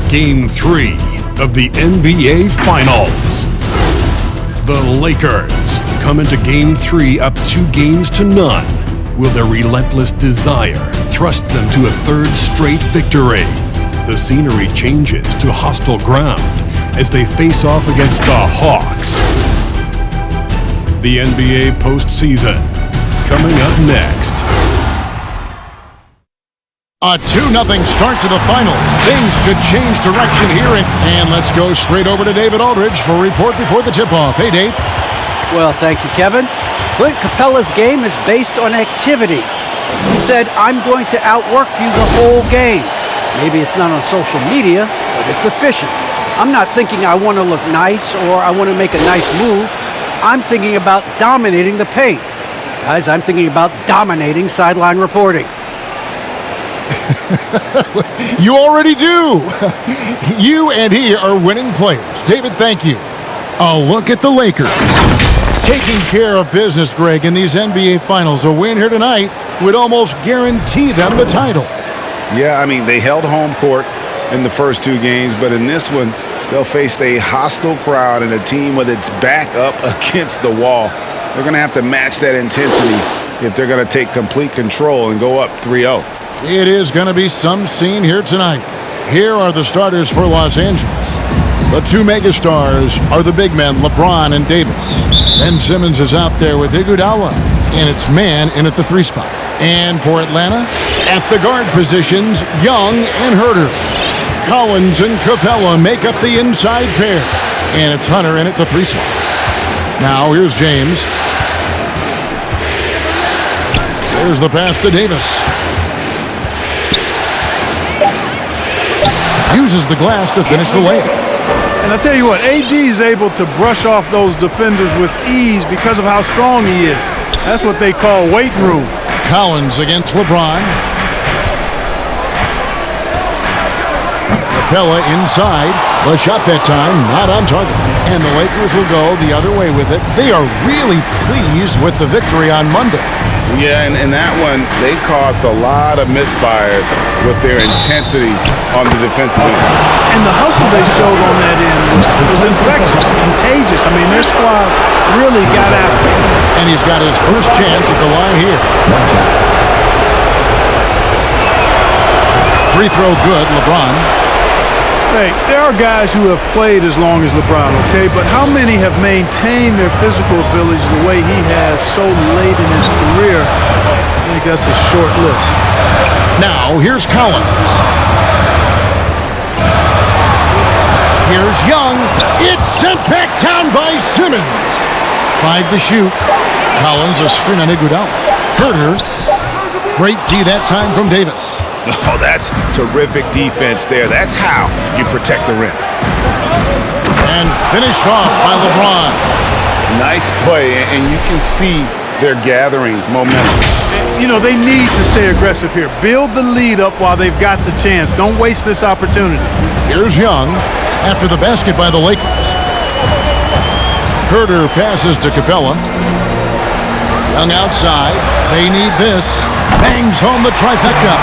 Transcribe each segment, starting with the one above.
Game 3 of the NBA Finals. The Lakers come into Game 3 up 2-0. Will their relentless desire thrust them to a third straight victory? The scenery changes to hostile ground as they face off against the Hawks. The NBA postseason coming up next. A 2-0 start to the finals. Things could change direction here. And let's go straight over to David Aldridge for a report before the tip-off. Hey, Dave. Well, thank you, Kevin. Clint Capella's game is based on activity. He said, I'm going to outwork you the whole game. Maybe it's not on social media, but it's efficient. I'm not thinking I want to look nice or I want to make a nice move. I'm thinking about dominating the paint. Guys, I'm thinking about dominating sideline reporting. You already do. You and he are winning players. David, thank you. A look at the Lakers. Taking care of business, Greg, in these NBA Finals. A win here tonight would almost guarantee them the title. Yeah, I mean, they held home court in the first 2 games, but in this one, they'll face a hostile crowd and a team with its back up against the wall. They're going to have to match that intensity if they're going to take complete control and go up 3-0. It is going to be some scene here tonight. Here are the starters for Los Angeles. The 2 megastars are the big men, LeBron and Davis. Ben Simmons is out there with Iguodala, and it's man in at the 3 spot. And for Atlanta, at the guard positions, Young and Herter. Collins and Capella make up the inside pair, and it's Hunter in at the 3 spot. Now here's James. There's the pass to Davis. Uses the glass to finish the layup. And I tell you what, AD is able to brush off those defenders with ease because of how strong he is. That's what they call weight room. Collins against LeBron. Capella inside. The shot that time not on target. And the Lakers will go the other way with it. They are really pleased with the victory on Monday. Yeah, and in that one, they caused a lot of misfires with their intensity on the defensive end. And the hustle they showed on that end was infectious, contagious. I mean, their squad really got after it. And he's got his first chance at the line here. Free throw good, LeBron. Hey, there are guys who have played as long as LeBron, okay? But how many have maintained their physical abilities the way he has so late in his career? I think that's a short list. Now, here's Collins. Here's Young. It's sent back down by Simmons. 5 to shoot. Collins a screen on Iguodala. Herter. Great D that time from Davis. Oh, that's terrific defense there. That's how you protect the rim. And finished off by LeBron. Nice play, and you can see they're gathering momentum. You know, they need to stay aggressive here. Build the lead up while they've got the chance. Don't waste this opportunity. Here's Young after the basket by the Lakers. Herter passes to Capella. Young outside. They need this. Bangs home the trifecta.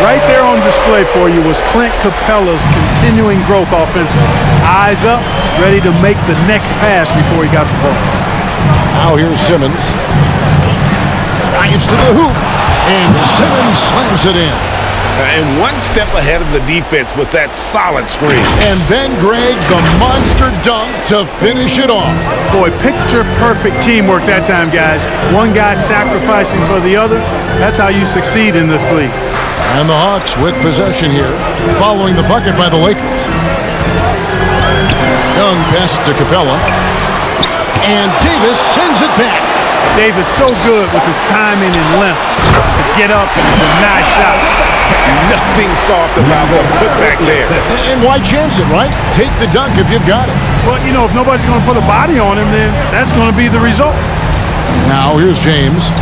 Right there on display for you was Clint Capella's continuing growth offensively. Eyes up, ready to make the next pass before he got the ball. Now here's Simmons. Drives to the hoop, and Simmons slams it in. And one step ahead of the defense with that solid screen. And then, Greg, the monster dunk to finish it off. Boy, picture-perfect teamwork that time, guys. One guy sacrificing for the other. That's how you succeed in this league. And the Hawks with possession here, following the bucket by the Lakers. Young passes to Capella. And Davis sends it back. Davis so good with his timing and length to get up and deny shots. Nothing soft about the putback there. And why chance it, right? Take the dunk if you've got it. Well, you know, if nobody's going to put a body on him, then that's going to be the result. Now here's James.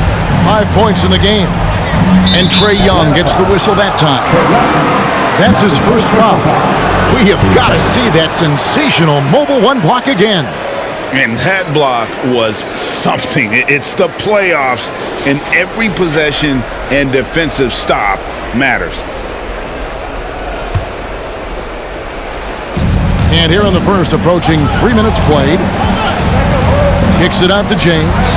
5 points in the game. And Trae Young gets the whistle that time. That's his first foul. We have got to see that sensational mobile 1 block again. And that block was something. It's the playoffs, and every possession and defensive stop matters. And here in the first, approaching 3 minutes played. Kicks it out to James.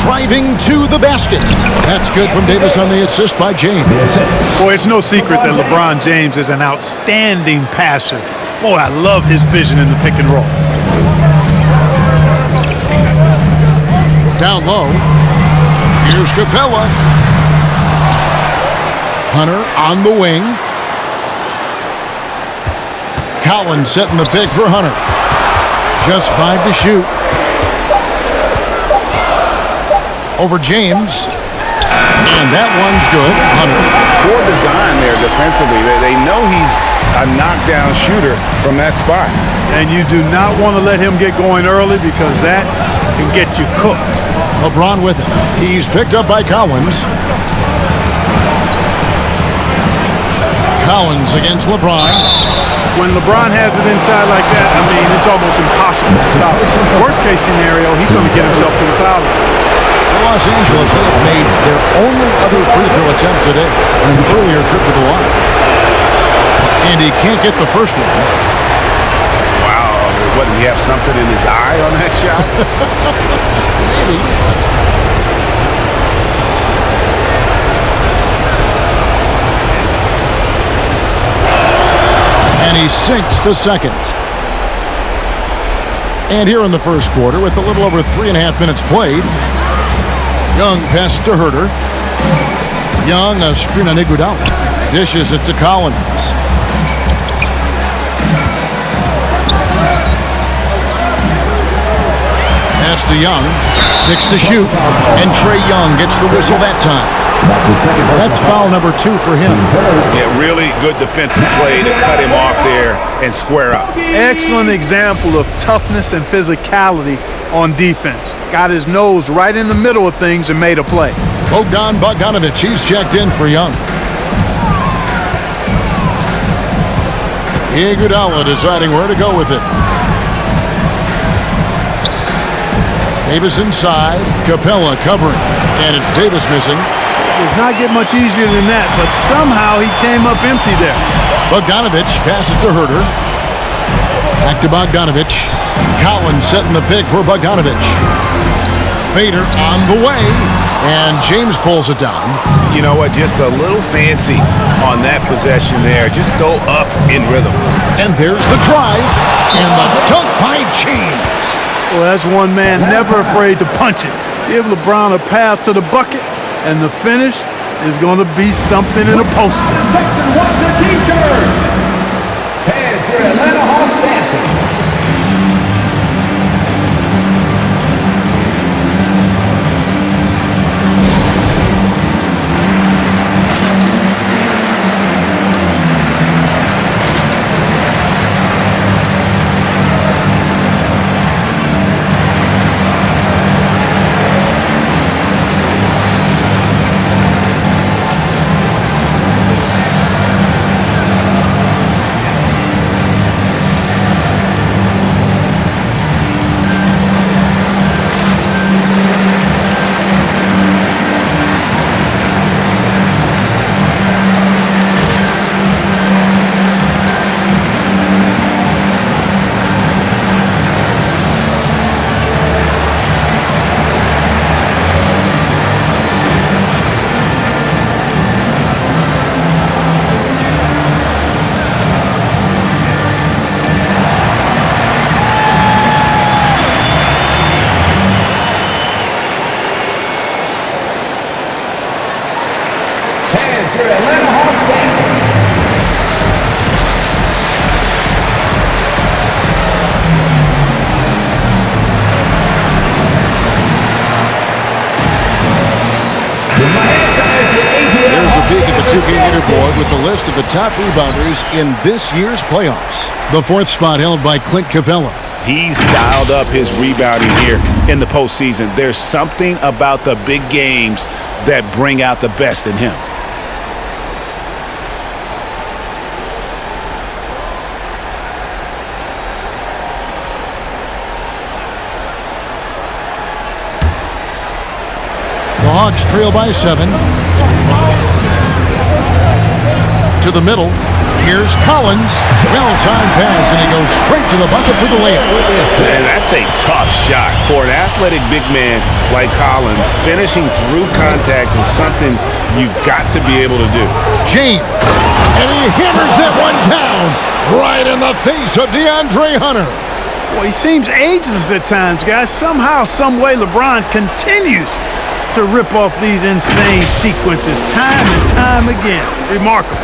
Driving to the basket. That's good from Davis on the assist by James. Boy, it's no secret that LeBron James is an outstanding passer. Boy, I love his vision in the pick and roll. Down low. Here's Capella. Hunter on the wing. Collins setting the pick for Hunter. Just 5 to shoot. Over James. And that one's good. Hunter. Poor design there defensively. They know he's a knockdown shooter from that spot. And you do not want to let him get going early because that can get you cooked. LeBron with it. He's picked up by Collins. Collins against LeBron. When LeBron has it inside like that, I mean, it's almost impossible to stop. Worst case scenario, he's going to get himself to the foul line. Los Angeles, they have made their only other free throw attempt today on an earlier trip to the line. And he can't get the first one. Wow, what, did he have something in his eye on that shot? Maybe. And he sinks the second. And here in the first quarter, with a little over 3.5 minutes played, Young pass to Herter. Young, a screen on Iguodala. Dishes it to Collins. Pass to Young. 6 to shoot. And Trae Young gets the whistle that time. That's foul number 2 for him. Yeah, really good defensive play to cut him off there and square up. Excellent example of toughness and physicality on defense. Got his nose right in the middle of things and made a play. Bogdanovich, he's checked in for Young. Iguodala deciding where to go with it. Davis inside. Capella covering. And it's Davis missing. Does not get much easier than that, but somehow he came up empty there. Bogdanovich passes to Herter. Back to Bogdanovich. Collins setting the pick for Bogdanovich. Fader on the way. And James pulls it down. You know what? Just a little fancy on that possession there. Just go up in rhythm. And there's the drive. And the dunk by James. Well, that's one man never afraid to punch it. Give LeBron a path to the bucket, and the finish is going to be something in a poster. Section 1's a t-shirt. Fans for Atlanta Hawks dancing. With the list of the top rebounders in this year's playoffs. The 4th spot held by Clint Capella. He's dialed up his rebounding here in the postseason. There's something about the big games that bring out the best in him. The Hawks trail by 7. To the middle. Here's Collins. Well-timed pass, and he goes straight to the bucket for the layup. Man, that's a tough shot. For an athletic big man like Collins, finishing through contact is something you've got to be able to do. James. And he hammers that one down right in the face of DeAndre Hunter. Boy, he seems ageless at times, guys. Somehow, some way, LeBron continues to rip off these insane sequences time and time again. Remarkable.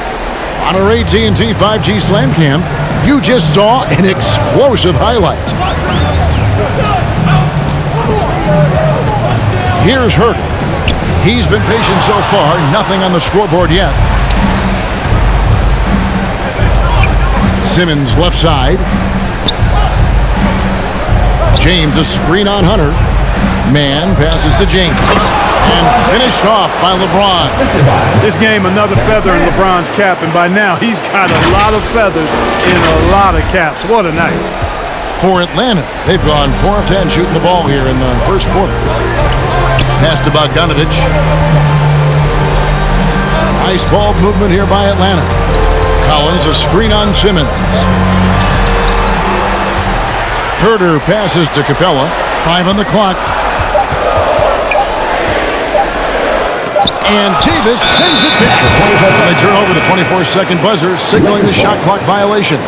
On our AT&T 5G Slam Cam, you just saw an explosive highlight. Here's Herter. He's been patient so far, nothing on the scoreboard yet. Simmons left side. James a screen on Hunter. Man passes to James. And finished off by LeBron. This game, another feather in LeBron's cap, and by now he's got a lot of feathers in a lot of caps. What a night. For Atlanta, they've gone 4 of 10 shooting the ball here in the first quarter. Pass to Bogdanovich. Nice ball movement here by Atlanta. Collins a screen on Simmons. Herter passes to Capella. 5 on the clock. And Davis sends it back. They turn over the 24-second buzzer, signaling the shot clock violation.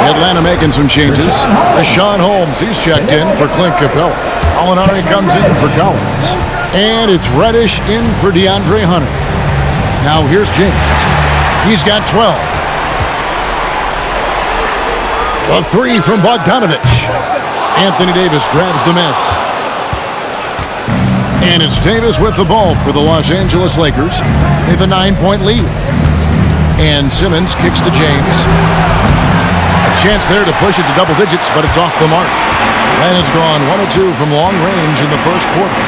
Atlanta making some changes. Rashawn Holmes, he's checked in for Clint Capella. Alinari comes in for Collins. And it's Reddish in for DeAndre Hunter. Now here's James. He's got 12. A 3 from Bogdanovich. Anthony Davis grabs the miss. And it's Davis with the ball for the Los Angeles Lakers. They have a 9-point lead. And Simmons kicks to James. A chance there to push it to double digits, but it's off the mark. Atlanta's gone 1 of 2 from long range in the first quarter.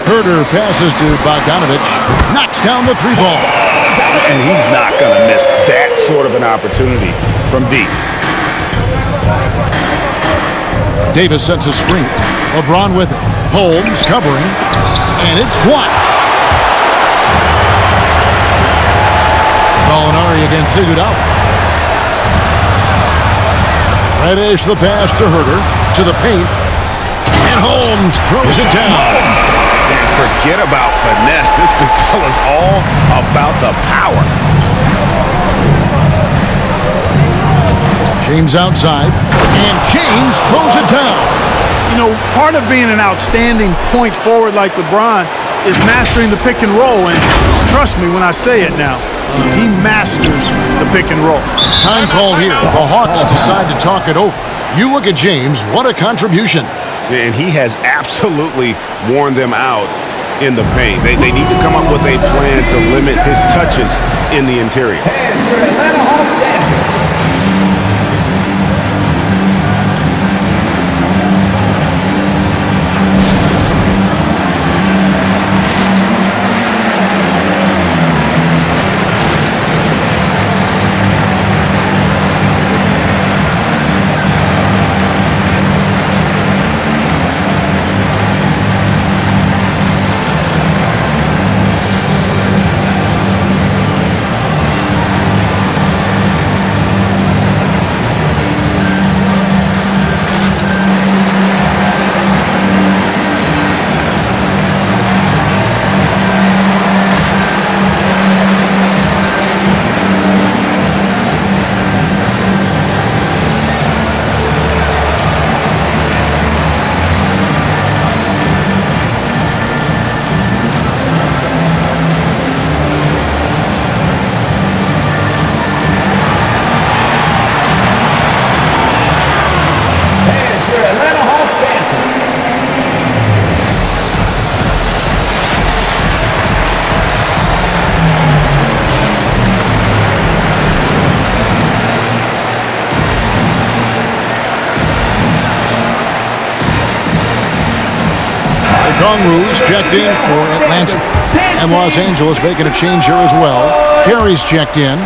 Herter passes to Bogdanovich. Knocks down the 3 ball. And he's not going to miss that sort of an opportunity from deep. Davis sets a screen. LeBron with it. Holmes covering. And it's blocked. Alinari against Iguodala. Reddish the pass to Herter. To the paint. And Holmes throws it down. And forget about finesse. This big fella's all about the power. James outside. And James throws it down. You know, part of being an outstanding point forward like LeBron is mastering the pick and roll. And trust me when I say it now, he masters the pick and roll. Time call here. The Hawks decide to talk it over. You look at James, what a contribution. And he has absolutely worn them out in the paint. They need to come up with a plan to limit his touches in the interior. Kongru's checked in for Atlanta. And Los Angeles making a change here as well. Carey's checked in.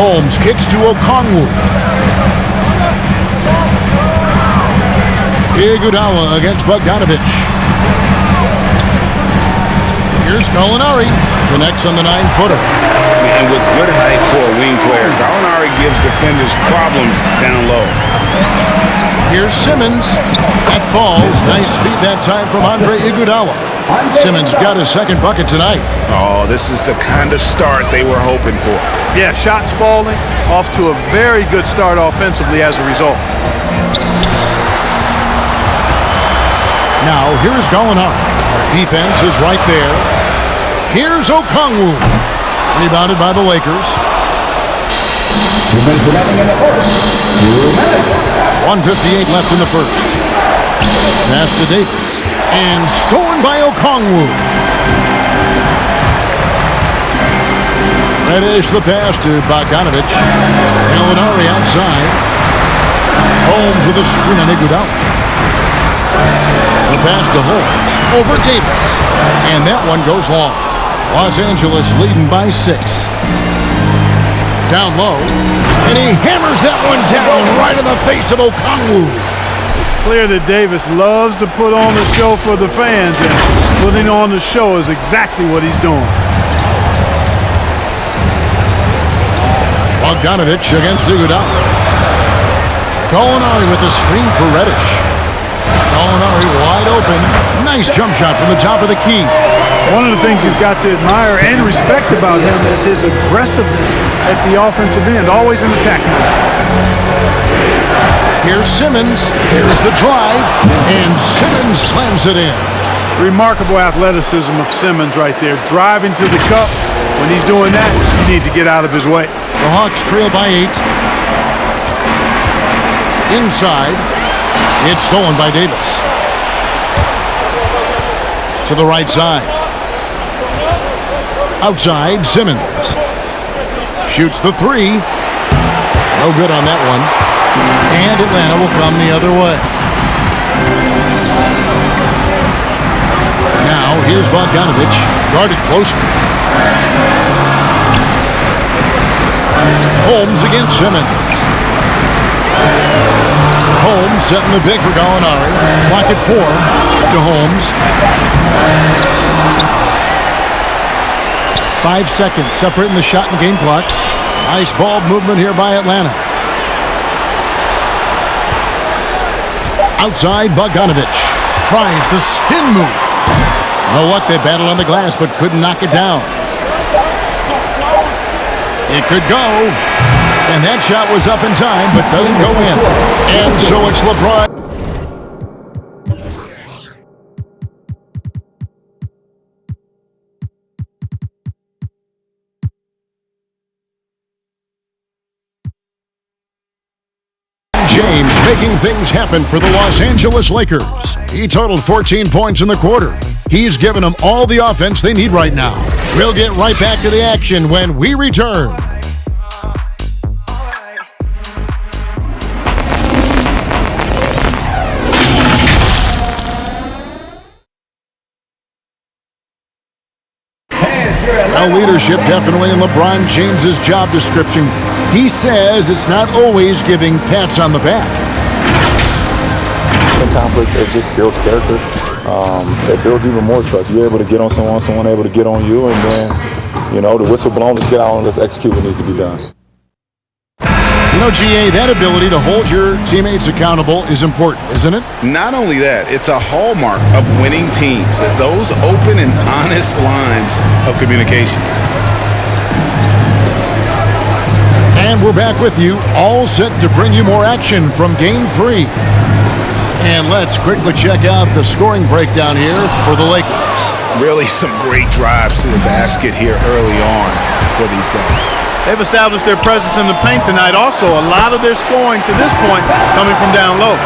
Holmes kicks to Okongwu. Iguodala against Bogdanovich. Here's Gallinari. Connects on the 9-footer. And with good height for a wing player, Gallinari gives defenders problems down low. Here's Simmons. That falls. Nice feed that time from Andre Iguodala. Simmons got his second bucket tonight. Oh, this is the kind of start they were hoping for. Yeah, shots falling, off to a very good start offensively as a result. Now, here's Gallinari. Defense is right there. Here's Okongwu. Rebounded by the Lakers. 2 minutes remaining in the first. 2 minutes. 1:58 left in the first. Pass to Davis. And stolen by Okongwu. Reddish the pass to Bogdanovich. Gallinari outside. Holmes with a screen on Iguodala. The pass to Holmes over Davis. And that one goes long. Los Angeles leading by 6. Down low. And he hammers that one down right in the face of Okongwu. It's clear that Davis loves to put on the show for the fans, and putting on the show is exactly what he's doing. Bogdanovich against Iguodala. Gallinari with the screen for Reddish. Gallinari wide open. Nice jump shot from the top of the key. One of the things you've got to admire and respect about him is his aggressiveness at the offensive end, always in attack mode. Here's Simmons. Here's the drive. And Simmons slams it in. Remarkable athleticism of Simmons right there, driving to the cup. When he's doing that, you need to get out of his way. The Hawks trail by 8. Inside. It's stolen by Davis. To the right side. Outside, Simmons. Shoots the 3. No good on that one. And Atlanta will come the other way. Now, here's Bogdanovich. Guarded closer. Holmes against Simmons. Holmes setting the big for Gallinari. Clock at 4 to Holmes. 5 seconds separating the shot and game clocks. Nice ball movement here by Atlanta. Outside, Bogdanovich tries the spin move. No luck, they battled on the glass but couldn't knock it down. It could go. And that shot was up in time, but doesn't go in. And so it's LeBron. James making things happen for the Los Angeles Lakers. He totaled 14 points in the quarter. He's given them all the offense they need right now. We'll get right back to the action when we return. Now leadership definitely in LeBron James's job description. He says it's not always giving pats on the back. Sometimes it just builds character. It builds even more trust. You're able to get on someone able to get on you, and then, the whistle blown, let's get out and let's execute what needs to be done. GA, that ability to hold your teammates accountable is important, isn't it? Not only that, it's a hallmark of winning teams, those open and honest lines of communication. And we're back with you, all set to bring you more action from Game 3. And let's quickly check out the scoring breakdown here for the Lakers. Really some great drives to the basket here early on for these guys. They've established their presence in the paint tonight. Also, a lot of their scoring to this point coming from down low.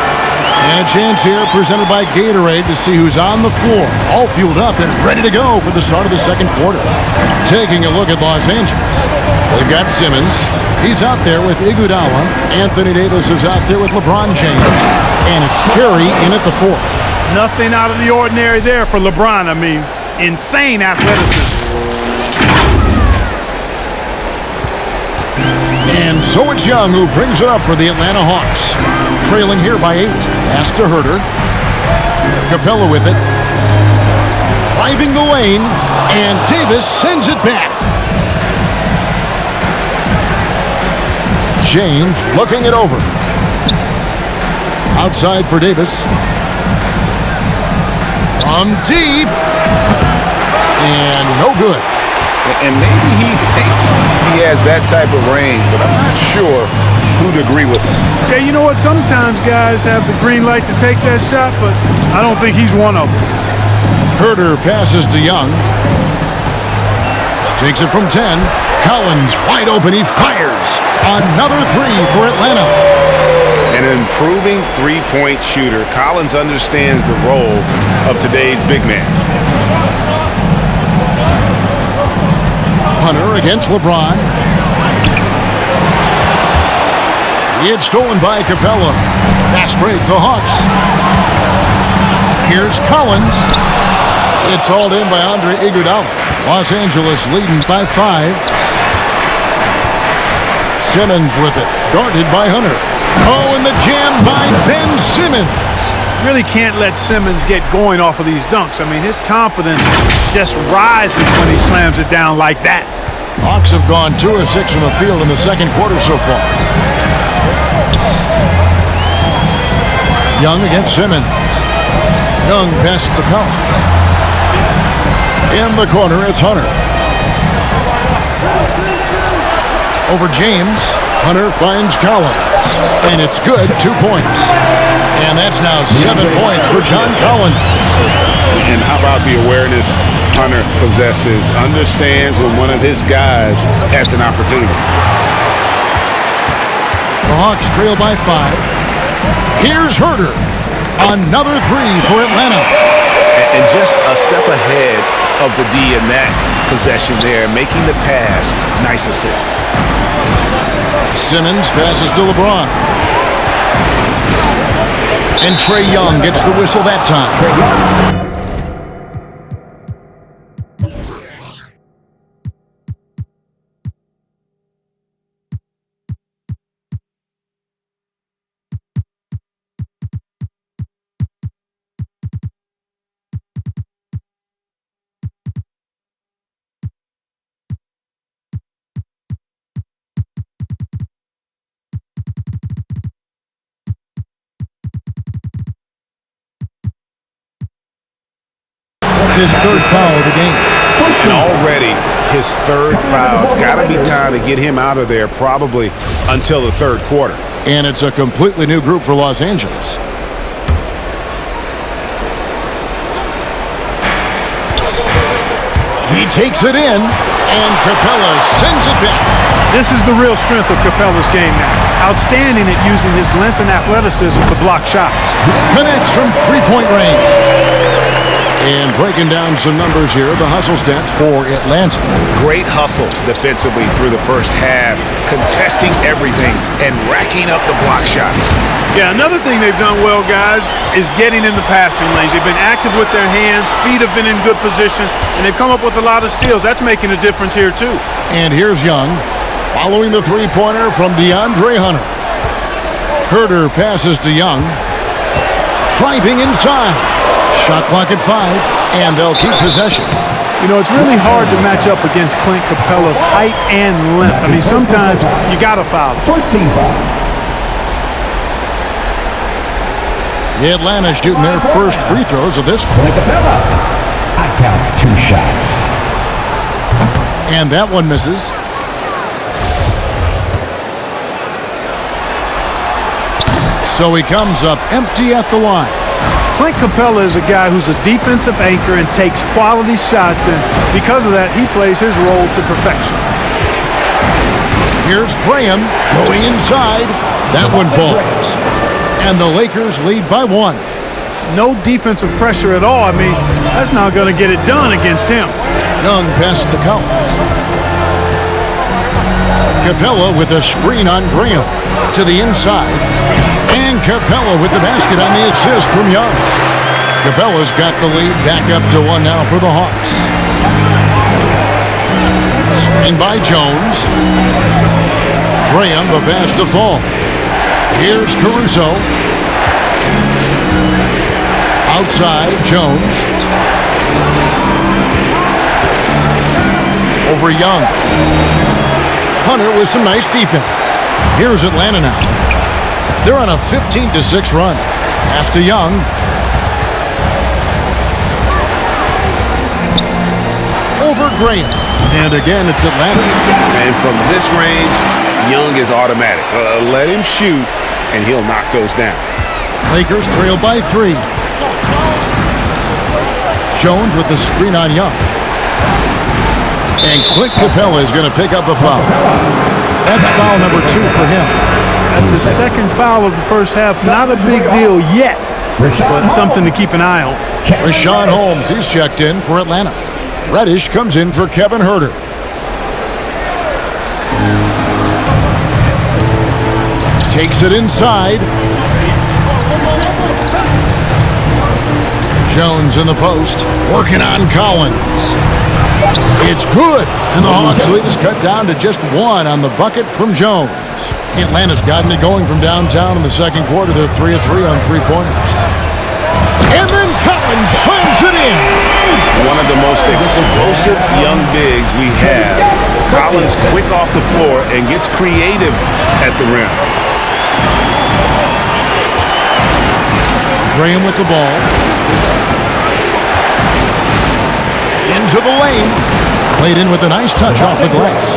And a chance here presented by Gatorade to see who's on the floor, all fueled up and ready to go for the start of the second quarter. Taking a look at Los Angeles. They've got Simmons. He's out there with Iguodala. Anthony Davis is out there with LeBron James. And it's Curry in at the 4. Nothing out of the ordinary there for LeBron. I mean, insane athleticism. So it's Young who brings it up for the Atlanta Hawks. Trailing here by 8. Pass to Herter. Capella with it. Driving the lane, and Davis sends it back. James looking it over. Outside for Davis. From deep. And no good. And maybe he thinks he has that type of range, but I'm not sure who'd agree with him. Yeah, you know what? Sometimes guys have the green light to take that shot, but I don't think he's one of them. Herter passes to Young. Takes it from 10. Collins wide open. He fires. Another 3 for Atlanta. An improving three-point shooter. Collins understands the role of today's big man. Hunter against LeBron. It's stolen by Capella. Fast break, the Hawks. Here's Collins. It's hauled in by Andre Iguodala. Los Angeles leading by 5. Simmons with it. Guarded by Hunter. Oh, and the jam by Ben Simmons. Really can't let Simmons get going off of these dunks. I mean, his confidence just rises when he slams it down like that. Hawks have gone 2 of 6 from the field in the second quarter so far. Young against Simmons. Young passes to Collins. In the corner, it's Hunter. Over James. Hunter finds Collins. And it's good, 2 points. And that's now 7 points for John Collins. And how about the awareness Hunter possesses? Understands when one of his guys has an opportunity. The Hawks trail by 5. Here's Herter. Another 3 for Atlanta. And just a step ahead of the D in that possession there, making the pass. Nice assist. Simmons passes to LeBron. And Trae Young gets the whistle that time. His third foul of the game. And already his third foul. It's got to be time to get him out of there probably until the third quarter. And it's a completely new group for Los Angeles. He takes it in, and Capella sends it back. This is the real strength of Capella's game now. Outstanding at using his length and athleticism to block shots. Connects from three-point range. And breaking down some numbers here, the hustle stats for Atlanta. Great hustle defensively through the first half, contesting everything and racking up the block shots. Yeah, another thing they've done well, guys, is getting in the passing lanes. They've been active with their hands, feet have been in good position, and they've come up with a lot of steals. That's making a difference here, too. And here's Young, following the three-pointer from DeAndre Hunter. Herter passes to Young, driving inside. Shot clock at 5, and they'll keep possession. You know, it's really hard to match up against Clint Capella's height and length. I mean, sometimes you got to foul him. First team foul. Atlanta shooting their first free throws of this Clint Capella. I count 2 shots. And that one misses. So he comes up empty at the line. Clint Capella is a guy who's a defensive anchor and takes quality shots, and because of that, he plays his role to perfection. Here's Graham going inside. That one falls. And the Lakers lead by 1. No defensive pressure at all. I mean, that's not going to get it done against him. Young pass to Collins. Capella with a screen on Graham to the inside. And Capella with the basket on the assist from Young. Capella's got the lead back up to 1 now for the Hawks. Screen by Jones. Graham, the pass to fall. Here's Caruso. Outside, Jones. Over Young. Hunter with some nice defense. Here's Atlanta now. They're on a 15-6 run. Pass to Young. Over Graham. And again, it's Atlanta. And from this range, Young is automatic. Let him shoot, and he'll knock those down. Lakers trail by 3. Jones with the screen on Young. And Clint Capella is going to pick up a foul. That's foul number 2 for him. That's his second foul of the first half. Not a big deal yet, but something to keep an eye on. Rashawn Holmes, he's checked in for Atlanta. Reddish comes in for Kevin Huerter. Takes it inside. Jones in the post, working on Collins. It's good, and the Hawks lead is cut down to just 1 on the bucket from Jones. Atlanta's gotten it going from downtown in the second quarter. They're 3 of 3 on three-pointers. And then Collins slams it in. One of the most explosive young bigs we have. Collins quick off the floor and gets creative at the rim. Graham with the ball. Into the lane. Played in with a nice touch off the glass.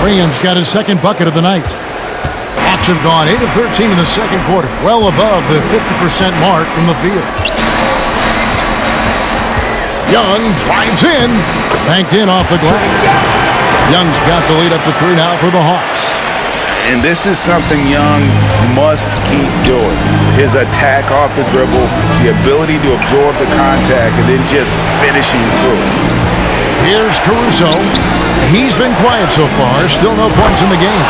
Graham's got his second bucket of the night. Hawks have gone 8 of 13 in the second quarter, well above the 50% mark from the field. Young drives in, banked in off the glass. Young's got the lead up to 3 now for the Hawks. And this is something Young must keep doing. His attack off the dribble, the ability to absorb the contact, and then just finishing through. Here's Caruso. He's been quiet so far. Still no points in the game.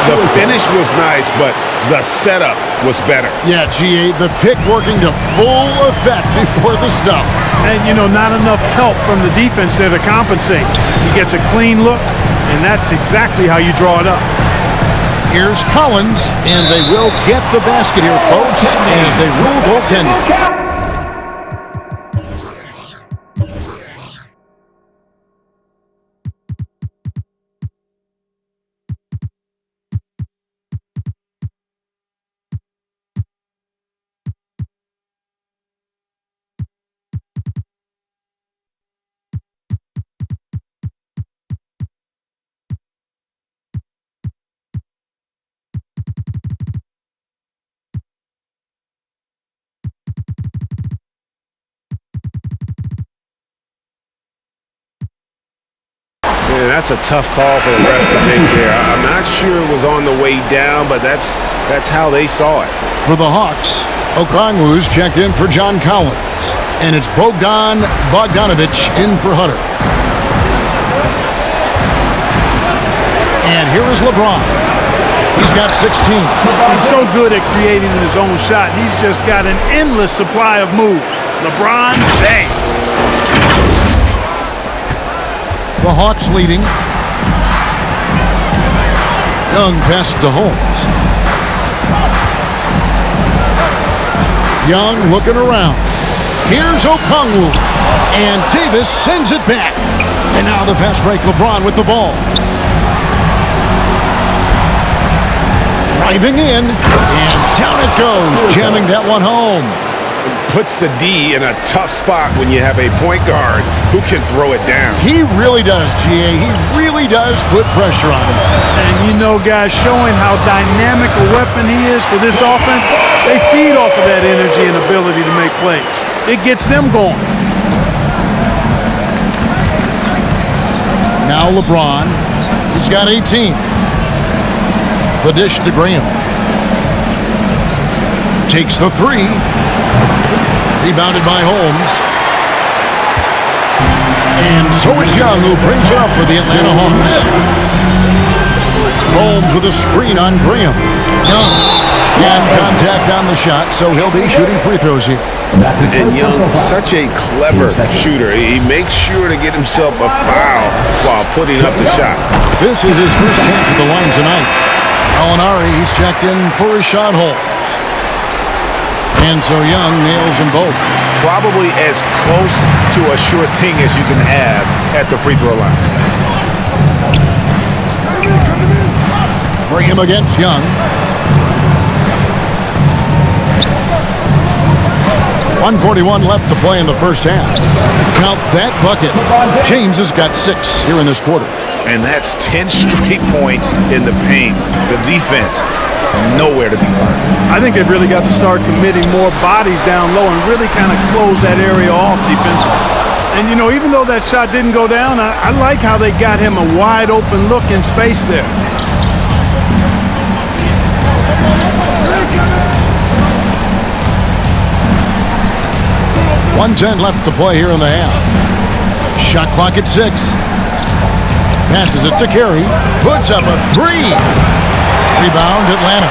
The finish was nice, but the setup was better. Yeah, GA, the pick working to full effect before the stuff. And, not enough help from the defense there to compensate. He gets a clean look, and that's exactly how you draw it up. Here's Collins, and they will get the basket here, folks, as they rule goaltending. Man, that's a tough call for the rest to make there. I'm not sure it was on the way down, but that's how they saw it. For the Hawks, Okongwu's checked in for John Collins. And it's Bogdan Bogdanovic in for Hunter. And here is LeBron. He's got 16. He's so good at creating his own shot. He's just got an endless supply of moves. LeBron, bang. The Hawks leading. Young passes to Holmes. Young looking around. Here's Okongwu. And Davis sends it back. And now the fast break, LeBron with the ball. Driving in. And down it goes. Jamming that one home. Puts the D in a tough spot when you have a point guard who can throw it down. He really does, GA. He really does put pressure on him. And guys, showing how dynamic a weapon he is for this offense, they feed off of that energy and ability to make plays. It gets them going. Now LeBron. He's got 18. The dish to Graham. Takes the 3. Rebounded by Holmes. And so it's Young who brings it up for the Atlanta Hawks. Holmes with a screen on Graham. Young had contact on the shot, so he'll be shooting free throws here. And Young, such a clever shooter. He makes sure to get himself a foul while putting up the shot. This is his first chance at the line tonight. Alinari, he's checked in for his shot holes. And so Young nails them both. Probably as close to a sure thing as you can have at the free throw line. Graham against Young. .141 left to play in the first half. Count that bucket. James has got 6 here in this quarter. And that's 10 straight points in the paint. The defense, nowhere to be found. I think they've really got to start committing more bodies down low and really kind of close that area off defensively. And, you know, even though that shot didn't go down, I like how they got him a wide open look in space there. 1:10 left to play here in the half. Shot clock at 6. Passes it to Carey. Puts up a 3. Rebound, Atlanta.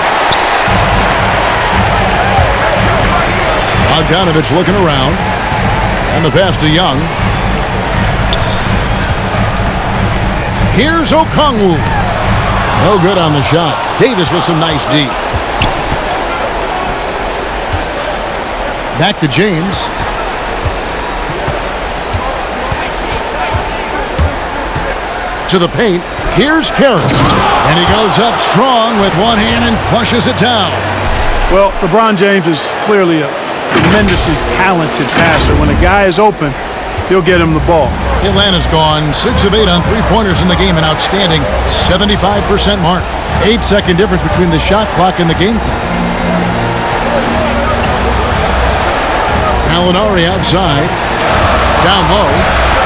Bogdanovich looking around. And the pass to Young. Here's Okongwu. No good on the shot. Davis with some nice D. Back to James. To the paint. Here's Carey. And he goes up strong with one hand and flushes it down. Well, LeBron James is clearly a tremendously talented passer. When a guy is open, he'll get him the ball. Atlanta's gone 6 of 8 on three-pointers in the game, an outstanding 75% mark. 8-second difference between the shot clock and the game clock. Alinari outside. Down low.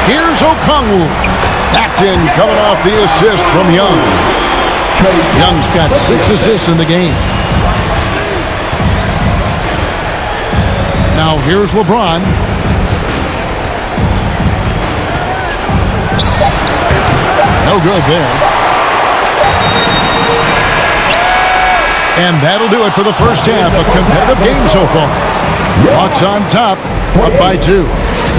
Here's Okongwu. That's in, coming off the assist from Young. Young's got 6 assists in the game. Now here's LeBron. No good there. And that'll do it for the first half. A competitive game so far. Hawks on top, up by 2.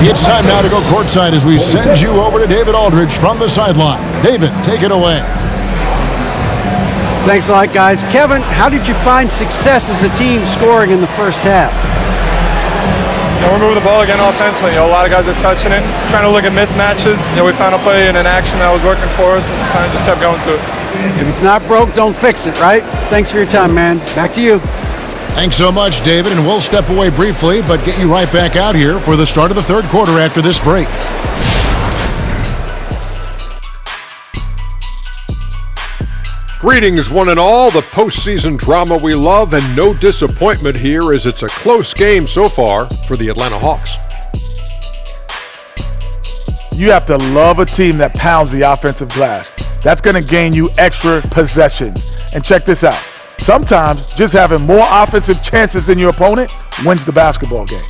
It's time now to go courtside as we send you over to David Aldridge from the sideline. David, take it away. Thanks a lot, guys. Kevin, how did you find success as a team scoring in the first half? We're moving the ball again offensively. A lot of guys are touching it, trying to look at mismatches. We found a play in an action that was working for us and kind of just kept going to it. If it's not broke, don't fix it, right? Thanks for your time, man. Back to you. Thanks so much, David, and we'll step away briefly, but get you right back out here for the start of the third quarter after this break. Greetings, one and all. The postseason drama we love, and no disappointment here as it's a close game so far for the Atlanta Hawks. You have to love a team that pounds the offensive glass. That's going to gain you extra possessions. And check this out. Sometimes just having more offensive chances than your opponent wins the basketball game.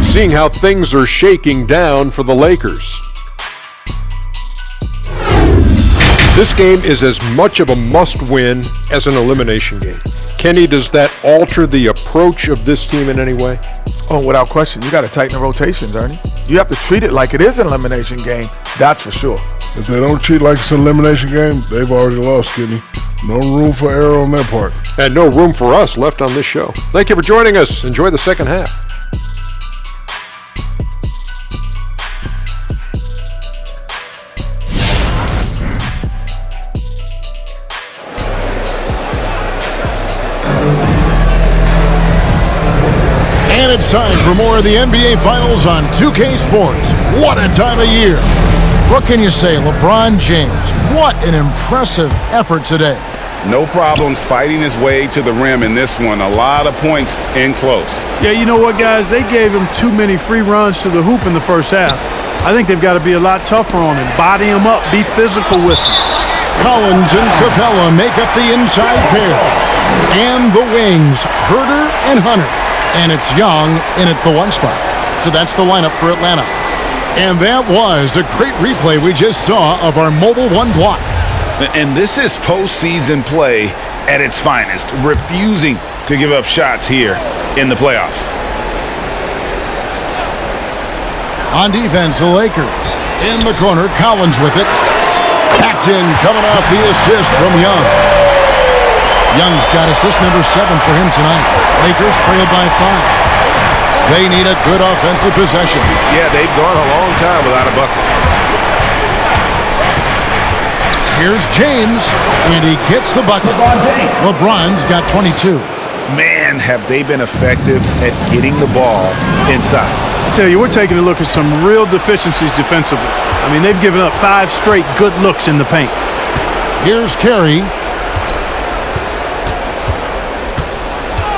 Seeing how things are shaking down for the Lakers. This game is as much of a must-win as an elimination game. Kenny, does that alter the approach of this team in any way? Oh, without question. You got to tighten the rotations, Ernie. You have to treat it like it is an elimination game, that's for sure. If they don't treat like it's an elimination game, they've already lost, Kenny. No room for error on their part. And no room for us left on this show. Thank you for joining us. Enjoy the second half. And it's time for more of the NBA Finals on 2K Sports. What a time of year. What can you say, LeBron James? What an impressive effort today. No problems fighting his way to the rim in this one. A lot of points in close. Yeah, you know what, guys? They gave him too many free runs to the hoop in the first half. I think they've got to be a lot tougher on him. Body him up. Be physical with him. Collins and Capella make up the inside pair. And the wings, Herter and Hunter. And it's Young in at the 1 spot. So that's the lineup for Atlanta. And that was a great replay we just saw of our Mobile One block. And this is postseason play at its finest, refusing to give up shots here in the playoffs. On defense, the Lakers. In the corner, Collins with it. That's in, coming off the assist from Young. Young's got assist number 7 for him tonight. Lakers trail by 5. They need a good offensive possession. Yeah, they've gone a long time without a bucket. Here's James, and he gets the bucket. LeBron's got 22. Man, have they been effective at getting the ball inside. I tell you, we're taking a look at some real deficiencies defensively. I mean, they've given up 5 straight good looks in the paint. Here's Carey.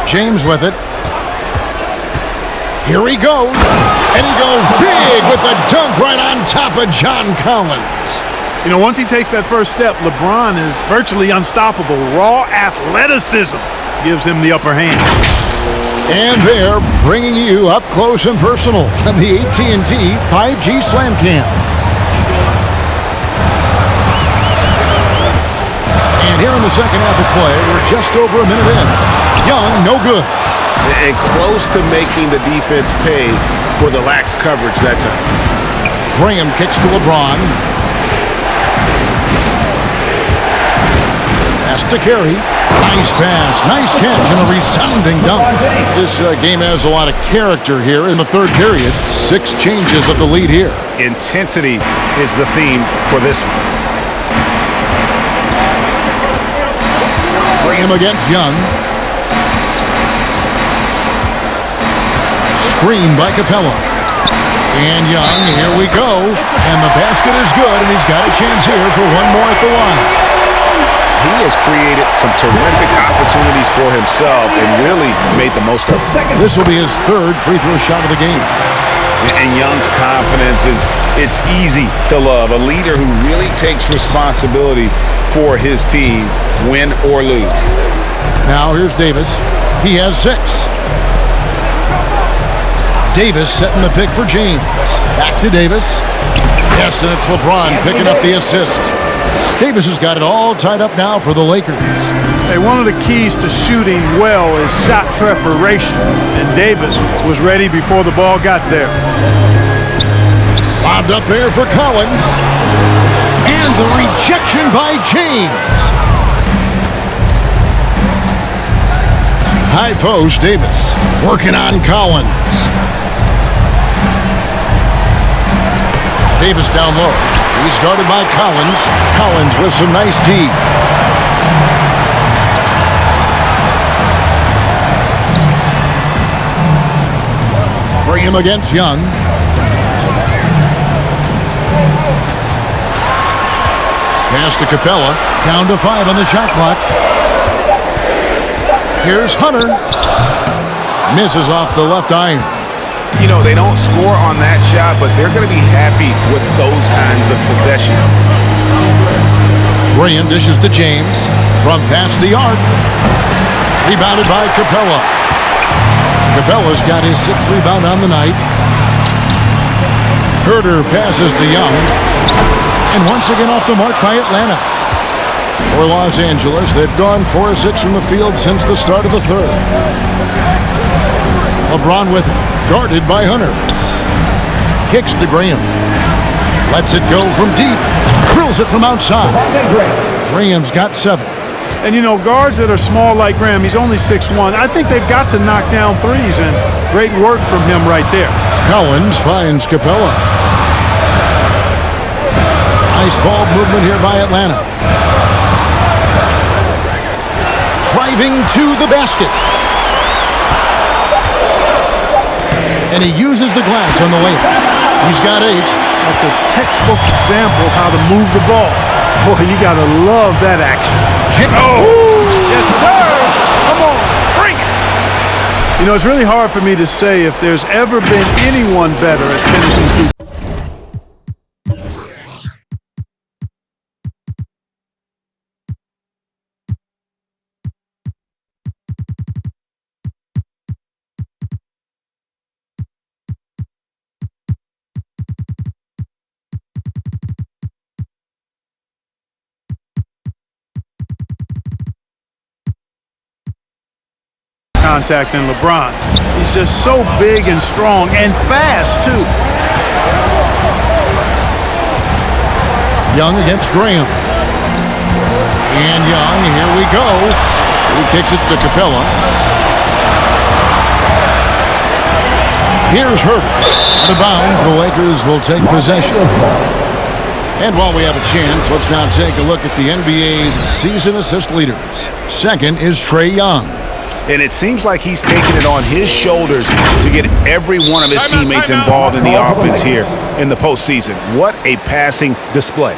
James with it. Here he goes. And he goes big with the dunk right on top of John Collins. You know, once he takes that first step, LeBron is virtually unstoppable. Raw athleticism gives him the upper hand. And they're bringing you up close and personal on the AT&T 5G Slam Cam. And here in the second half of play, we're just over a minute in. Young, no good. And close to making the defense pay for the lax coverage that time. Graham kicks to LeBron. Pass to Carey. Nice pass, nice catch, and a resounding dunk. This game has a lot of character here in the third period. 6 changes of the lead here. Intensity is the theme for this one. Graham against Young. Screen by Capella. And Young, here we go. And the basket is good, and he's got a chance here for one more at the line. He has created some terrific opportunities for himself and really made the most of it. This will be his 3rd free throw shot of the game. And Young's confidence it's easy to love. A leader who really takes responsibility for his team, win or lose. Now here's Davis. He has 6. Davis setting the pick for James. Back to Davis. Yes, and it's LeBron picking up the assist. Davis has got it all tied up now for the Lakers. Hey, one of the keys to shooting well is shot preparation, and Davis was ready before the ball got there. Lobbed up there for Collins. And the rejection by James. High post, Davis working on Collins. Davis down low. He's guarded by Collins. Collins with some nice D. Graham against Young. Pass to Capella. Down to 5 on the shot clock. Here's Hunter. Misses off the left iron. You know, they don't score on that shot, but they're going to be happy with those kinds of possessions. Graham dishes to James from past the arc. Rebounded by Capella. Capella's got his 6th rebound on the night. Herter passes to Young. And once again off the mark by Atlanta. For Los Angeles, they've gone 4 of 6 from the field since the start of the 3rd. LeBron with it. Guarded by Hunter. Kicks to Graham. Lets it go from deep. Drills it from outside. Graham's got 7. And, you know, guards that are small like Graham, he's only 6'1". I think they've got to knock down threes, and great work from him right there. Collins finds Capella. Nice ball movement here by Atlanta. Driving to the basket. And he uses the glass on the layup. He's got 8. That's a textbook example of how to move the ball. Boy, you got to love that action. Yes, sir. Come on, bring it. You know, it's really hard for me to say if there's ever been anyone better at finishing through. contact than LeBron. He's just so big and strong and fast, too. Young against Graham. And Young, here we go. He kicks it to Capella. Here's Hurt. Out of bounds, the Lakers will take possession. And while we have a chance, let's now take a look at the NBA's season assist leaders. Second is Trae Young. And it seems like he's taking it on his shoulders to get every one of his teammates involved in the offense here in the postseason. What a passing display.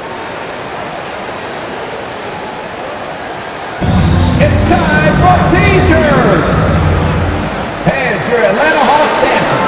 It's time for T-shirts. Fans, your Atlanta Hawks dancing.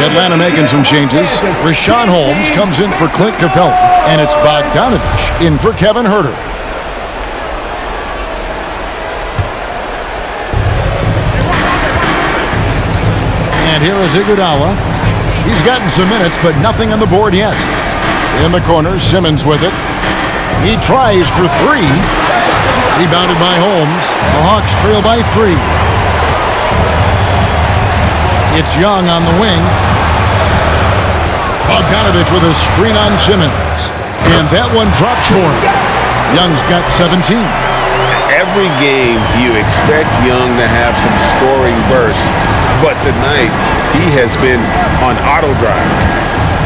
Atlanta making some changes. Rashawn Holmes comes in for Clint Capella, and it's Bogdanovich in for Kevin Huerter. And here is Iguodala. He's gotten some minutes, but nothing on the board yet. In the corner, Simmons with it. He tries for three. Rebounded by Holmes. The Hawks trail by 3. It's Young on the wing. Bogdanovich with a screen on Simmons. And that one drops for him. Young's got 17. Every game you expect Young to have some scoring bursts, but tonight he has been on auto drive.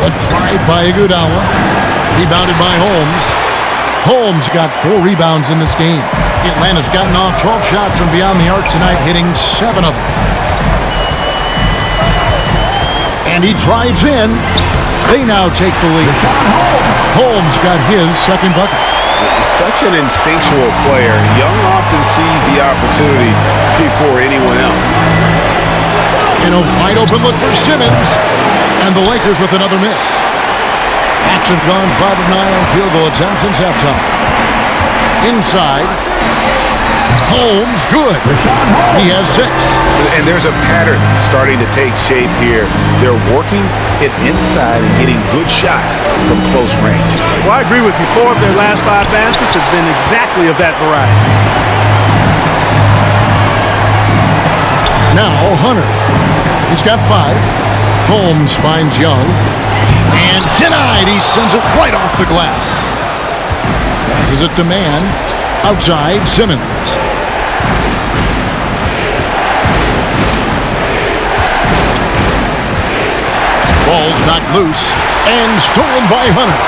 A drive by Iguodala. Rebounded by Holmes. Holmes got 4 rebounds in this game. Atlanta's gotten off 12 shots from beyond the arc tonight, hitting 7 of them. And he drives in. They now take the lead. Holmes got his second bucket. Such an instinctual player. Young often sees the opportunity before anyone else. In a wide open look for Simmons. And the Lakers with another miss. Hawks have gone 5 of 9 on field goal attempts since halftime. Inside. Holmes, good. He has 6. And there's a pattern starting to take shape here. They're working it inside and getting good shots from close range. Well, I agree with you. 4 of their last 5 baskets have been exactly of that variety. Now Hunter. He's got 5. Holmes finds Young. And denied. He sends it right off the glass. Passes it to Man. Outside, Simmons. Ball's knocked loose and stolen by Hunter.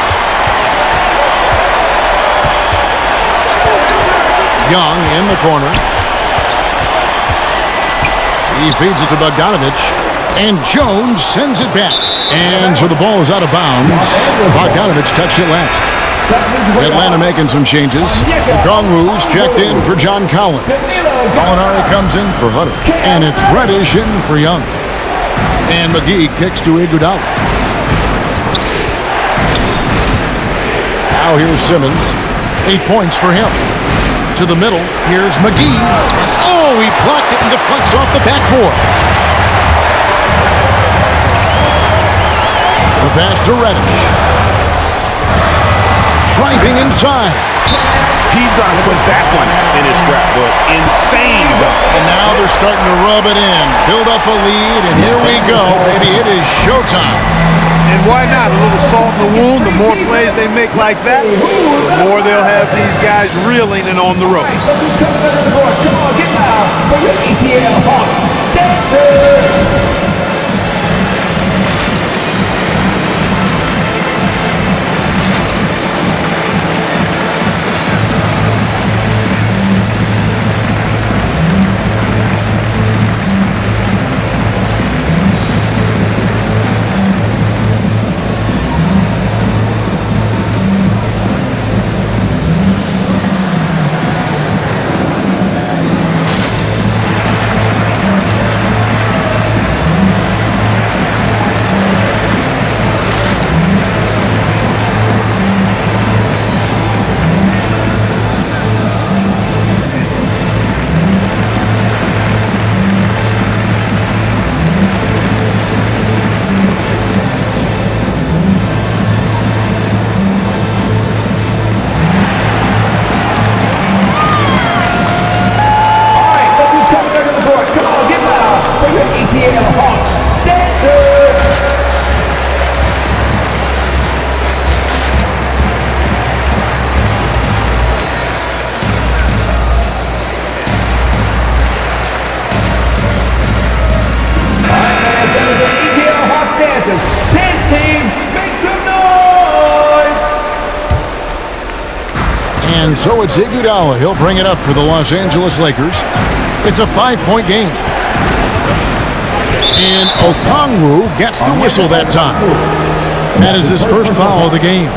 Young in the corner. He feeds it to Bogdanovich. And Jones sends it back. And so the ball is out of bounds. Bogdanovich touched it last. Atlanta making some changes. Okongwu's checked in for John Collins. Molinari comes in for Hunter. And it's Reddish in for Young. And McGee kicks to Iguodala. Now here's Simmons. 8 points for him. To the middle, here's McGee. Oh, he blocked it and deflects off the backboard. The pass to Reddish. looking inside. He's going to put that one in his scrapbook. Insane, though. And now they're starting to rub it in. Build up a lead, and here we go, baby. It is showtime. And why not? A little salt in the wound. The more plays they make like that, the more they'll have these guys reeling and on the ropes. Come on, get loud for your ATL Hawks Dancer. And so it's Iguodala. He'll bring it up for the Los Angeles Lakers. It's a 5-point game. And Okongwu gets the whistle that time. That is his first foul of the game.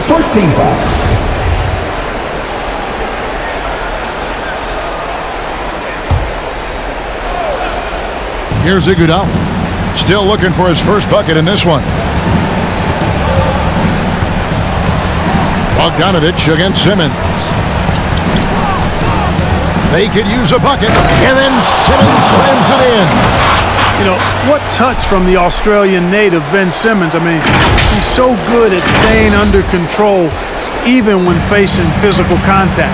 First team foul. Here's Iguodala. Still looking for his first bucket in this one. Bogdanovich against Simmons. They could use a bucket, and then Simmons slams it in. You know, what touch from the Australian native, Ben Simmons. I mean, he's so good at staying under control, even when facing physical contact.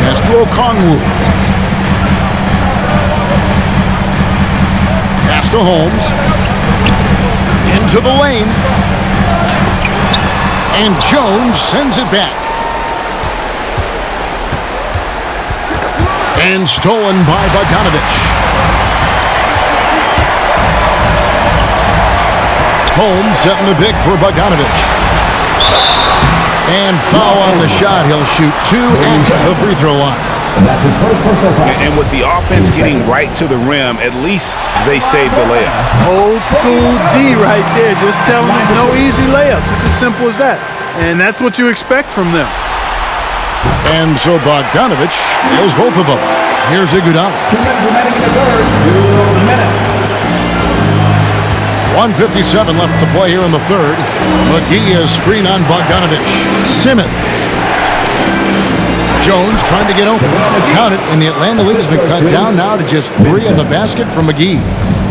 Pass to Okongwu. Pass to Holmes. Into the lane. And Jones sends it back. And stolen by Bogdanovich. Holmes setting the big for Bogdanovich. And foul on the shot. He'll shoot 2 at the free throw line. And that's his first personal foul. And with the offense getting right to the rim, at least they saved the layup. Old school D right there, just telling them no easy layups. It's as simple as that. And that's what you expect from them. And so Bogdanovich nails both of them. Here's Iguodala. 2 minutes remaining in the third. 2 minutes. 1:57 left to play here in the third. McGee is screen on Bogdanovich. Simmons. Jones trying to get open. Count it, and the Atlanta lead has been cut down now to just 3 in the basket from McGee.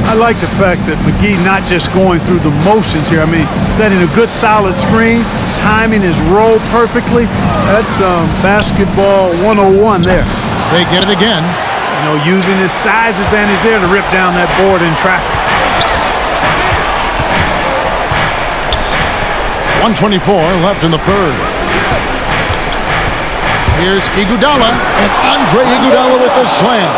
I like the fact that McGee not just going through the motions here. I mean, setting a good solid screen, timing his roll perfectly. That's basketball 101 there. They get it again. You know, using his size advantage there to rip down that board in traffic. 1:24 left in the third. Here's Iguodala, and Andre Iguodala with the slam.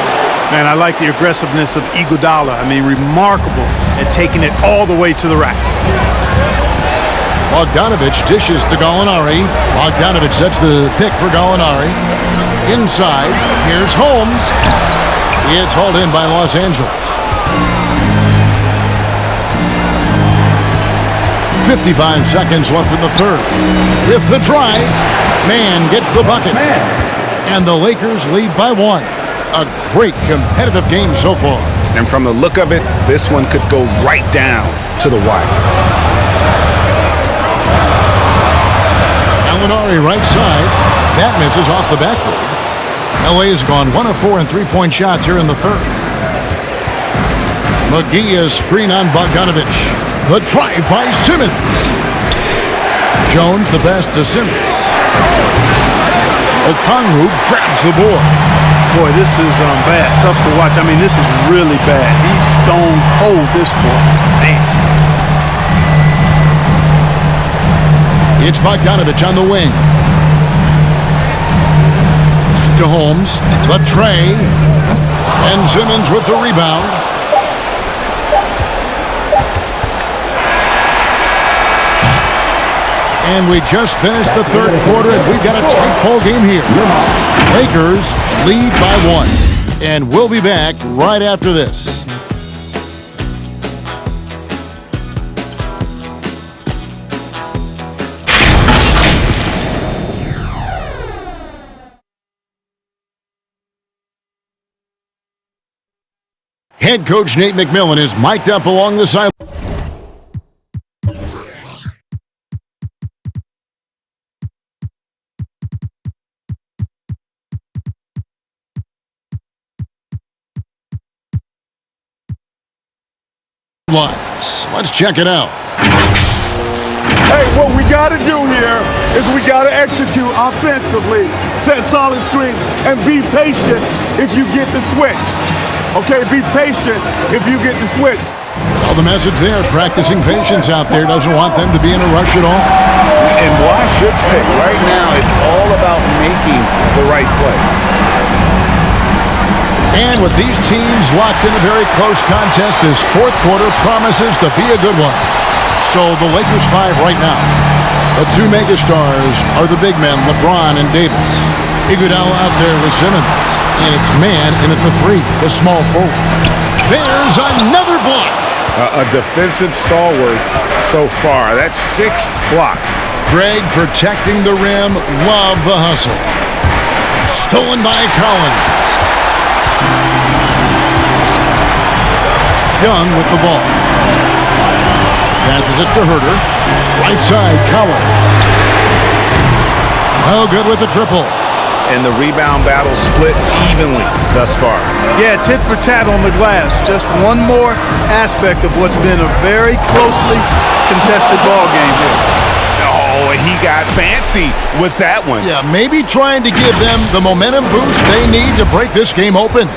Man, I like the aggressiveness of Iguodala. I mean, remarkable at taking it all the way to the rack. Bogdanovich dishes to Gallinari. Bogdanovich sets the pick for Gallinari. Inside, here's Holmes. It's hauled in by Los Angeles. 55 seconds left in the third. With the drive, Mann gets the bucket. And the Lakers lead by 1. A great competitive game so far. And from the look of it, this one could go right down to the wire. Gallinari right side. That misses off the backboard. LA has gone 1 of 4 in three-point shots here in the third. McGee is screen on Bogdanovich. The drive by Simmons. Jones the pass to Simmons. Okongwu grabs the board. Boy, this is bad. Tough to watch. I mean, this is really bad. He's stone cold, this boy. Man. It's Bogdanovich on the wing. To Holmes, the tray, and Simmons with the rebound. And we just finished the third quarter, and we've got a tight ball game here. Lakers lead by 1, and we'll be back right after this. Head coach Nate McMillan is mic'd up along the side. Let's check it out. Hey, what we got to do here is we got to execute offensively, set solid screens, and be patient if you get the switch. Okay, be patient if you get the switch. Well, the message there, practicing patience out there, doesn't want them to be in a rush at all. And why should they? Right now, it's all about making the right play. And with these teams locked in a very close contest, this fourth quarter promises to be a good one. So the Lakers 5 right now. The two megastars are the big men, LeBron and Davis. Iguodala out there with Simmons. And it's man in at the 3, the small forward. There's another block. A defensive stalwart so far. That's 6 blocks. Greg protecting the rim. Love the hustle. Stolen by Collins. Young with the ball. Passes it to Herter. Right side, Collins. Oh, good with the triple. And the rebound battle split evenly thus far. Yeah, tit for tat on the glass. Just one more aspect of what's been a very closely contested ball game here. Oh, he got fancy with that one. Yeah, maybe trying to give them the momentum boost they need to break this game open.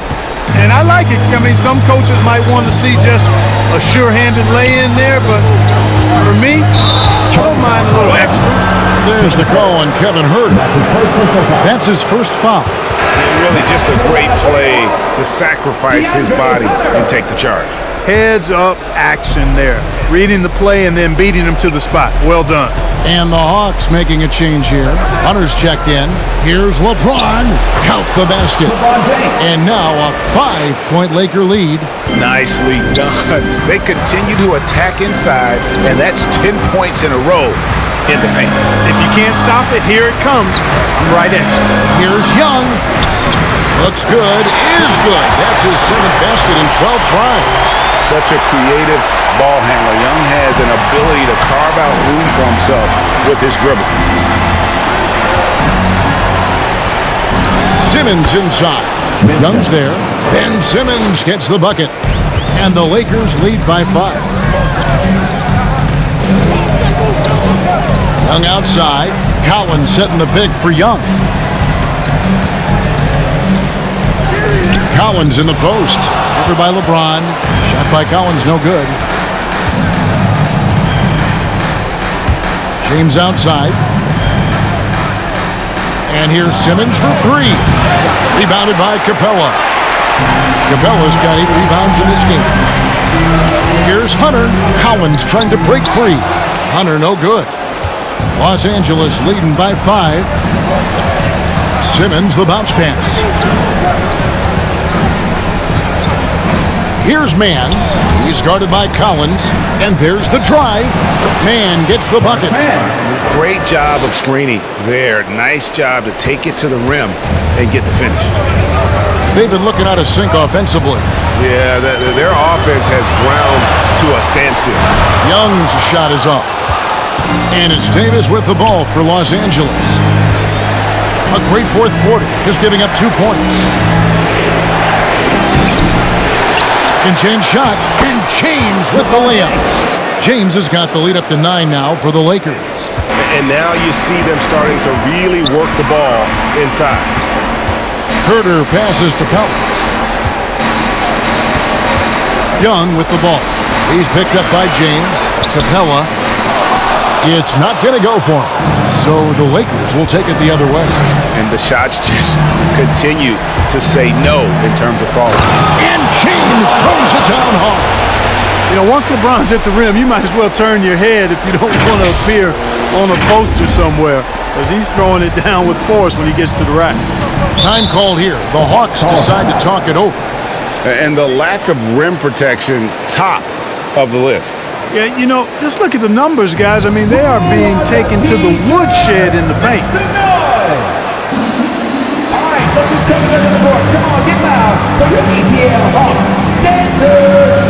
And I like it. I mean, some coaches might want to see just a sure-handed lay-in there, but for me, I don't mind a little extra. There's the call on Kevin Herter. That's his first foul. Really just a great play to sacrifice his body and take the charge. Heads-up action there. Reading the play and then beating him to the spot. Well done. And the Hawks making a change here. Hunter's checked in. Here's LeBron. Count the basket. And now a 5-point Laker lead. Nicely done. They continue to attack inside, and that's 10 points in a row in the paint. If you can't stop it, here it comes. I'm right at you. Here's Young. Looks good. Is good. That's his 7th basket in 12 tries. Such a creative ball handler. Young has an ability to carve out room for himself with his dribble. Simmons inside. Young's there. Ben Simmons gets the bucket. And the Lakers lead by 5. Young outside. Collins setting the pick for Young. Collins in the post. Covered by LeBron. Shot by Collins, no good. James outside. And here's Simmons for 3. Rebounded by Capella. Capella's got 8 rebounds in this game. Here's Hunter. Collins trying to break free. Hunter no good. Los Angeles leading by 5. Simmons the bounce pass. Here's Mann. He's guarded by Collins. And there's the drive. Mann gets the bucket. Great job of screening there. Nice job to take it to the rim and get the finish. They've been looking out of sync offensively. Yeah, their offense has ground to a standstill. Young's shot is off. And it's Davis with the ball for Los Angeles. A great fourth quarter, just giving up 2 points. Second chance shot, and James with the layup. James has got the lead up to 9 now for the Lakers. and now you see them starting to really work the ball inside. Herter passes to Collins. Young with the ball. He's picked up by James. Capella. It's not going to go for him. So the Lakers will take it the other way. And the shots just continue to say no in terms of falling. And James throws it down hard. You know, once LeBron's at the rim, you might as well turn your head if you don't want to appear on a poster somewhere, because he's throwing it down with force when he gets to the rack. Time called here. The Hawks decide to talk it over. And the lack of rim protection, top of the list. Yeah, you know, just look at the numbers, guys. I mean, they are being taken to the woodshed in the paint. All right, look who's coming to the court. Come on, get loud for your ETL Hawks dancers.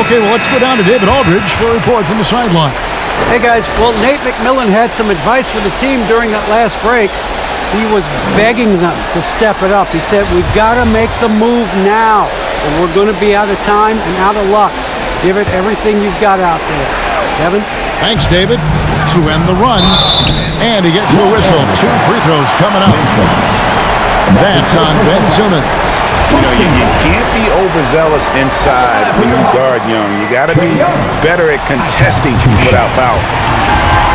Okay, well, let's go down to David Aldridge for a report from the sideline. Hey, guys. Well, Nate McMillan had some advice for the team during that last break. He was begging them to step it up. He said, we've got to make the move now, or we're going to be out of time and out of luck. Give it everything you've got out there. Kevin? Thanks, David. To end the run. And he gets the whistle. 2 free throws coming up. That's on Ben Simmons. You know, you can't be overzealous inside when you guard Young. You got to be better at contesting without foul.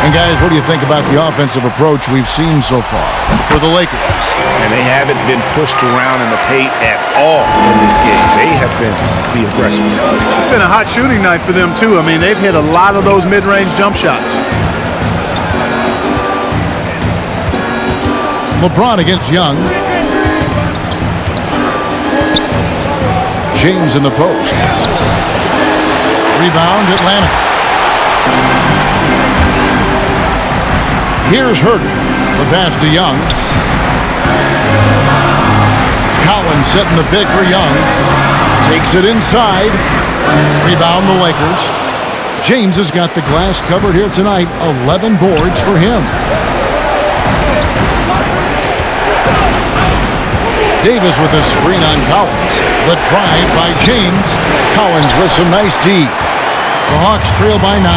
And guys, what do you think about the offensive approach we've seen so far for the Lakers? And they haven't been pushed around in the paint at all in this game. They have been the aggressors. It's been a hot shooting night for them, too. I mean, they've hit a lot of those mid-range jump shots. LeBron against Young. James in the post. Rebound, Atlanta. Here's Herter. The pass to Young. Collins setting the pick for Young. Takes it inside. Rebound the Lakers. James has got the glass covered here tonight. 11 boards for him. Davis with a screen on Collins. The drive by James. Collins with some nice D. The Hawks trail by 9.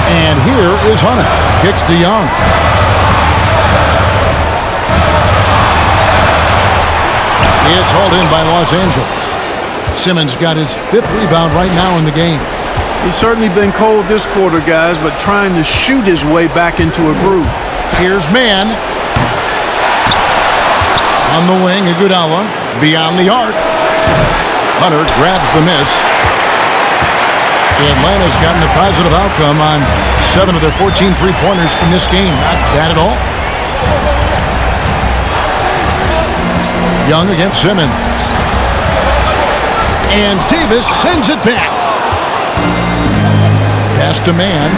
And here is Hunter. Kicks to Young. It's hauled in by Los Angeles. Simmons got his 5th rebound right now in the game. He's certainly been cold this quarter, guys, but trying to shoot his way back into a groove. Here's Mann. On the wing, Iguodala. Beyond the arc. Hunter grabs the miss. Atlanta's gotten a positive outcome on 7 of their 14 three-pointers in this game. Not bad at all. Young against Simmons. And Davis sends it back. Pass to Mann.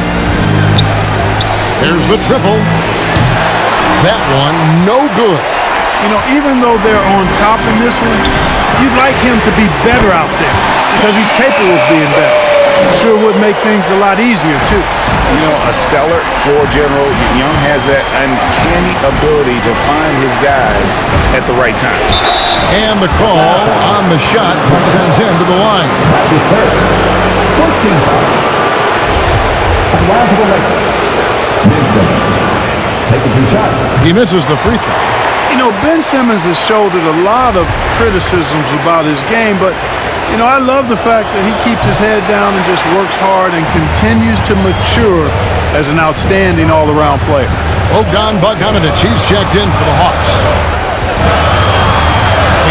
There's the triple. That one, no good. You know, even though they're on top in this one, you'd like him to be better out there because he's capable of being better. Sure would make things a lot easier, too. You know, a stellar floor general. Young has that uncanny ability to find his guys at the right time. And the call on the shot sends him to the line. first team foul. On the line for the Lakers, Ben Simmons. Taking 2 shots. He misses the free throw. You know, Ben Simmons has shouldered a lot of criticisms about his game, but, you know, I love the fact that he keeps his head down and just works hard and continues to mature as an outstanding all-around player. Bogdanovich, he's checked in for the Hawks.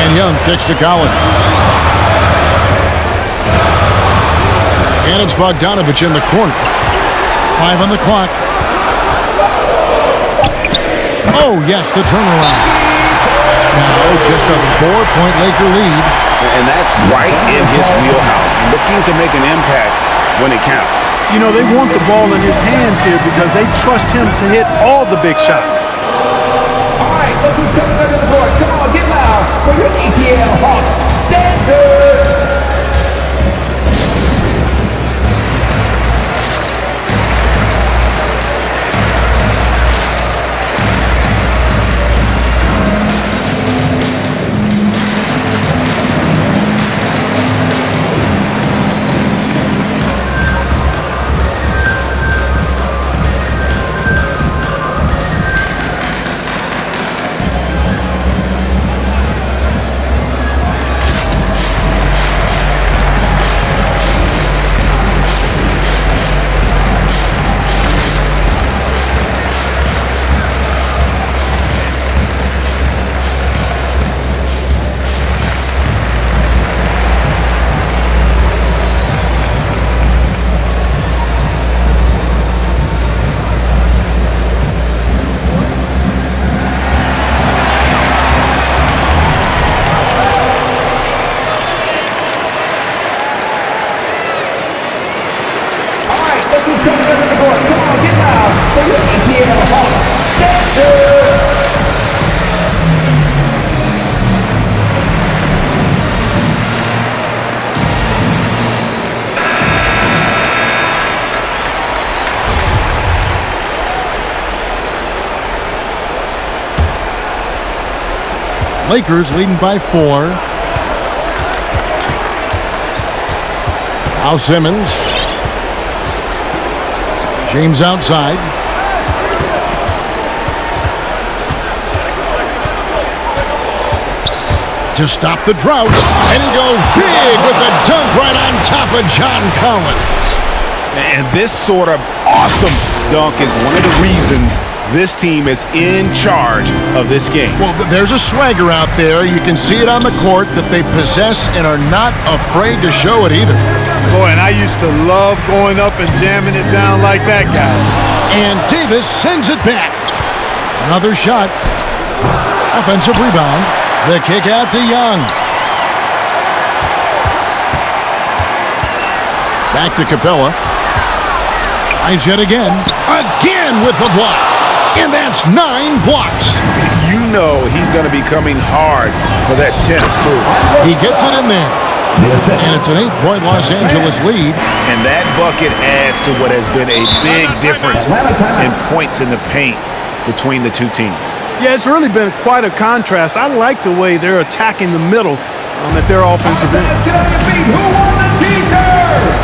And Young kicks to Collins. And it's Bogdanovich in the corner. 5 on the clock. Oh, yes, the turnaround. Now just a 4-point Laker lead. And that's right in his wheelhouse. Looking to make an impact when it counts. You know, they want the ball in his hands here because they trust him to hit all the big shots. All right, look who's coming under the board. Come on, get loud for your ATL Hawks dancers. Lakers leading by 4. Now Simmons. James outside. To stop the drought. And he goes big with the dunk right on top of John Collins. And this sort of awesome dunk is one of the reasons this team is in charge of this game. Well, there's a swagger out there. You can see it on the court that they possess and are not afraid to show it either. Boy, and I used to love going up and jamming it down like that guy. And Davis sends it back. Another shot. Offensive rebound. The kick out to Young. Back to Capella. Tries yet again. Again with the block. And that's 9 blocks. You know he's going to be coming hard for that 10th, too. He gets it in there. And it's an 8-point Los Angeles lead. And that bucket adds to what has been a big difference in points in the paint between the two teams. Yeah, it's really been quite a contrast. I like the way they're attacking the middle at their offensive end. Get on your feet. Who won the t-shirt?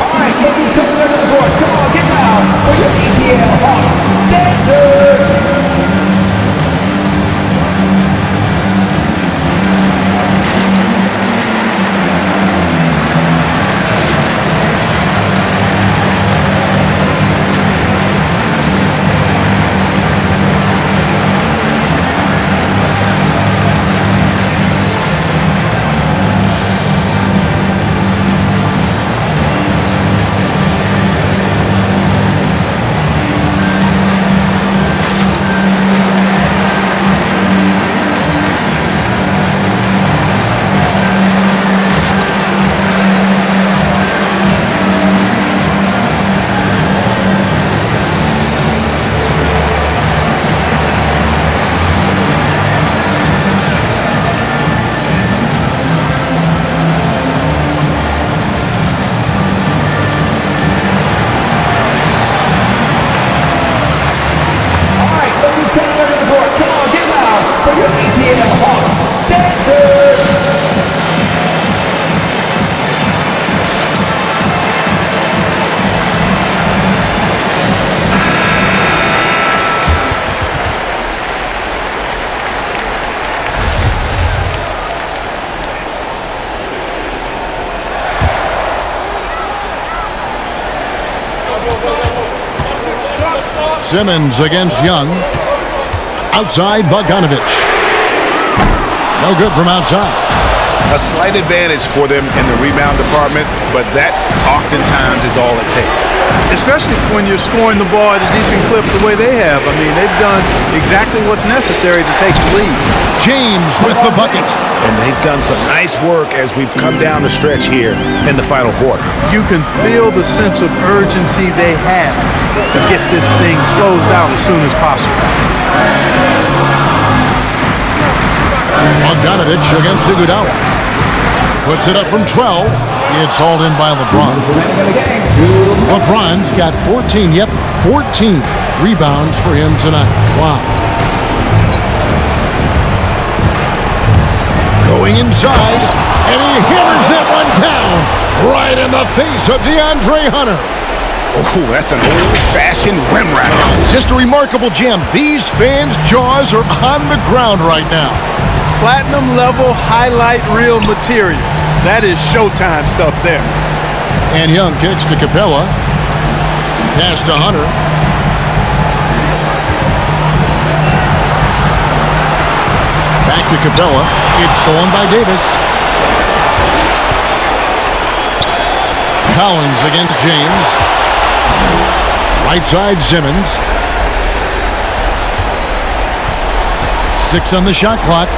All right, ladies coming under the board. Come on, get loud for your ATL Hawks dancers. Simmons against Young. Outside, Bogdanovich. No good from outside. A slight advantage for them in the rebound department, but that oftentimes is all it takes. Especially when you're scoring the ball at a decent clip the way they have. I mean, they've done exactly what's necessary to take the lead. James with the bucket. And they've done some nice work as we've come down the stretch here in the final quarter. You can feel the sense of urgency they have to get this thing closed out as soon as possible. Bogdanovich against Iguodala. Puts it up from 12. It's hauled in by LeBron. LeBron's got 14 rebounds for him tonight. Wow. Going inside, and he hammers that one down right in the face of DeAndre Hunter. Oh, that's an old-fashioned rim wrap. Just a remarkable gem. These fans' jaws are on the ground right now. Platinum level highlight reel material. That is Showtime stuff there. And Young kicks to Capella. Pass to Hunter. Back to Capella. It's stolen by Davis. Collins against James. Right side, Simmons. 6 on the shot clock.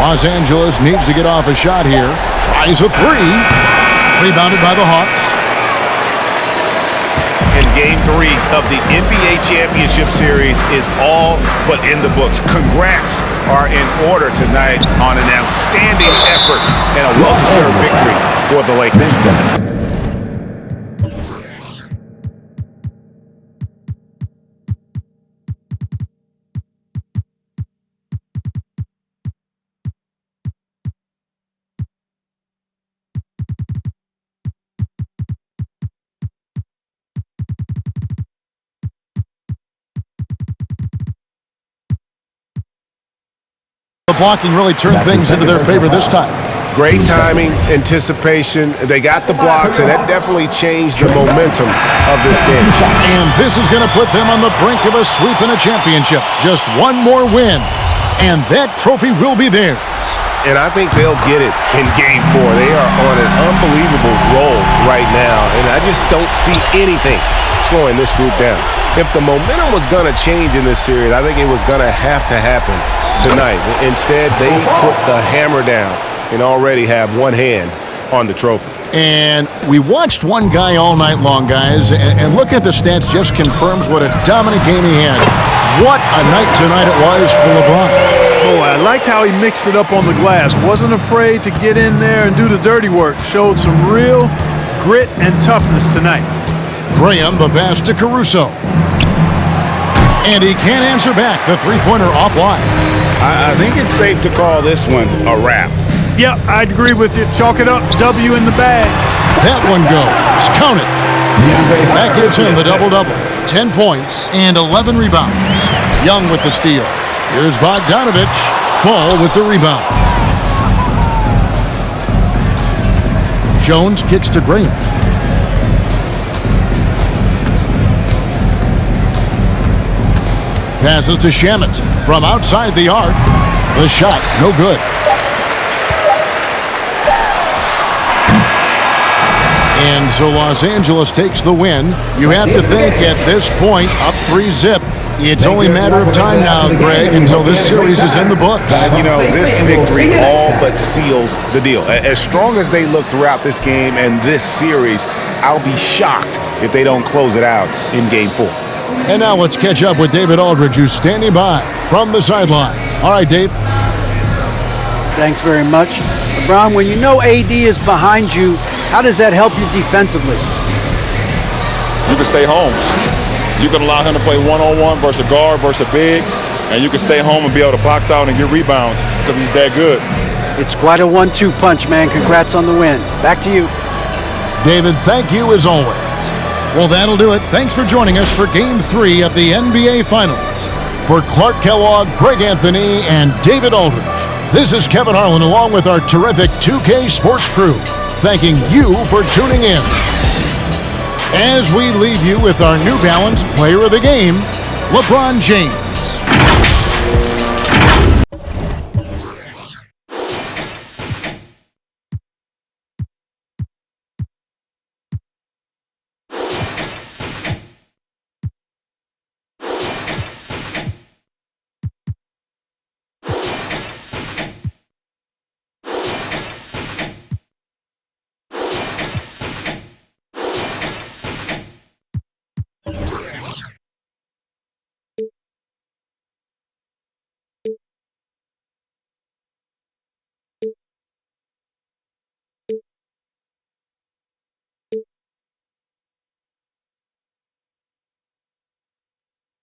Los Angeles needs to get off a shot here. Tries a 3. Rebounded by the Hawks. And Game 3 of the NBA Championship Series is all but in the books. Congrats are in order tonight on an outstanding effort and a well-deserved victory for the Lakers. The blocking really turned things into their favor this time. Great timing, anticipation. They got the blocks, and that definitely changed the momentum of this game. And this is going to put them on the brink of a sweep in a championship. Just one more win, and that trophy will be theirs. And I think they'll get it in Game 4. They are on an unbelievable roll right now, and I just don't see anything slowing this group down. If the momentum was going to change in this series, I think it was going to have to happen tonight. Instead, they put the hammer down and already have one hand on the trophy. And we watched one guy all night long, guys, and look at the stats just confirms what a dominant game he had. What a night tonight it was for LeBron. Oh, I liked how he mixed it up on the glass. Wasn't afraid to get in there and do the dirty work. Showed some real grit and toughness tonight. Graham, the pass to Caruso. And he can't answer back. The three-pointer offline. I think it's safe to call this one a wrap. Yep, I'd agree with you. Chalk it up. W in the bag. That one goes. Count it. That gives him the double-double. 10 points and 11 rebounds. Young with the steal. Here's Bogdanovich. Fall with the rebound. Jones kicks to Graham. Passes to Shamet from outside the arc. The shot, no good. And so Los Angeles takes the win. You have to think at this point, up 3-0. It's only a matter of time now, Greg, until this series is in the books. You know, this victory all but seals the deal. As strong as they look throughout this game and this series, I'll be shocked if they don't close it out in Game 4. And now let's catch up with David Aldridge, who's standing by from the sideline. All right, Dave. Thanks very much. LeBron, when you know AD is behind you, how does that help you defensively? You can stay home. You can allow him to play one-on-one versus a guard versus a big, and you can stay home and be able to box out and get rebounds because he's that good. It's quite a 1-2 punch, man. Congrats on the win. Back to you. David, thank you as always. Well, that'll do it. Thanks for joining us for Game 3 of the NBA Finals. For Clark Kellogg, Greg Anthony, and David Aldridge, this is Kevin Harlan along with our terrific 2K Sports crew, thanking you for tuning in. As we leave you with our New Balance Player of the Game, LeBron James.